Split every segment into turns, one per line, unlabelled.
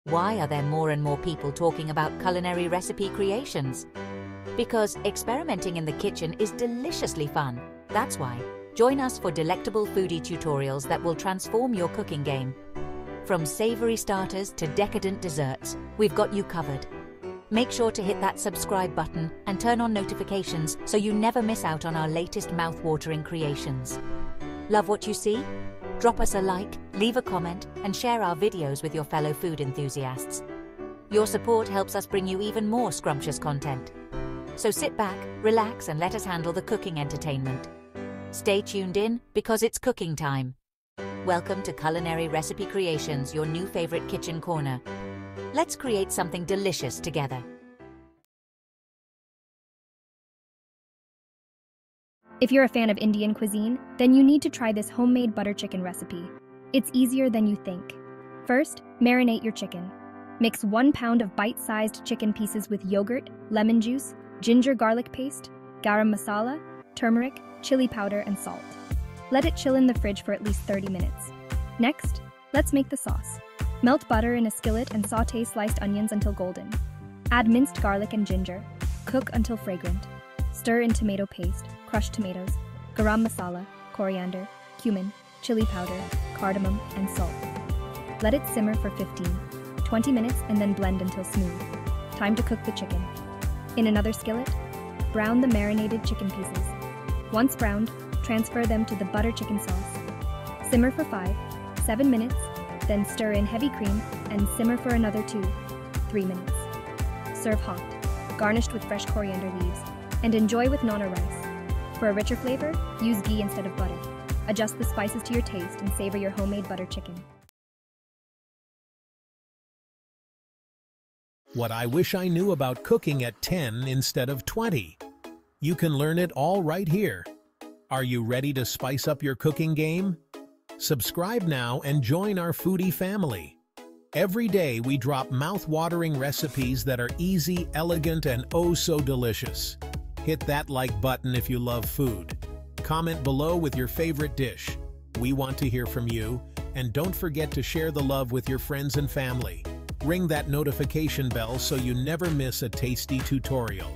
Why are there more and more people talking about culinary recipe creations? Because experimenting in the kitchen is deliciously fun. That's why. Join us for delectable foodie tutorials that will transform your cooking game. From savory starters to decadent desserts, we've got you covered. Make sure to hit that subscribe button and turn on notifications so you never miss out on our latest mouth-watering creations. Love what you see? Drop us a like, leave a comment, and share our videos with your fellow food enthusiasts. Your support helps us bring you even more scrumptious content. So sit back, relax, and let us handle the cooking entertainment. Stay tuned in because it's cooking time. Welcome to Culinary Recipe Creations, your new favorite kitchen corner. Let's create something delicious together.
If you're a fan of Indian cuisine, then you need to try this homemade butter chicken recipe. It's easier than you think. First, marinate your chicken. Mix 1 pound of bite-sized chicken pieces with yogurt, lemon juice, ginger garlic paste, garam masala, turmeric, chili powder, and salt. Let it chill in the fridge for at least 30 minutes. Next, let's make the sauce. Melt butter in a skillet and sauté sliced onions until golden. Add minced garlic and ginger. Cook until fragrant. Stir in tomato paste, crushed tomatoes, garam masala, coriander, cumin, chili powder, cardamom, and salt. Let it simmer for 15-20 minutes and then blend until smooth. Time to cook the chicken. In another skillet, brown the marinated chicken pieces. Once browned, transfer them to the butter chicken sauce. Simmer for 5-7 minutes, then stir in heavy cream and simmer for another 2-3 minutes. Serve hot, garnished with fresh coriander leaves, and enjoy with naan or rice. For a richer flavor, use ghee instead of butter. Adjust the spices to your taste and savor your homemade butter chicken.
What I wish I knew about cooking at 10 instead of 20. You can learn it all right here. Are you ready to spice up your cooking game? Subscribe now and join our foodie family. Every day we drop mouth-watering recipes that are easy, elegant, and oh so delicious. Hit that like button if you love food. Comment below with your favorite dish. We want to hear from you, and don't forget to share the love with your friends and family. Ring that notification bell so you never miss a tasty tutorial.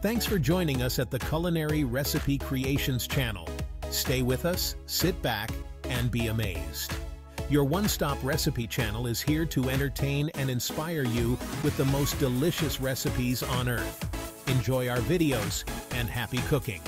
Thanks for joining us at the Culinary Recipe Creations channel. Stay with us, sit back, and be amazed. Your one-stop recipe channel is here to entertain and inspire you with the most delicious recipes on earth. Enjoy our videos and happy cooking!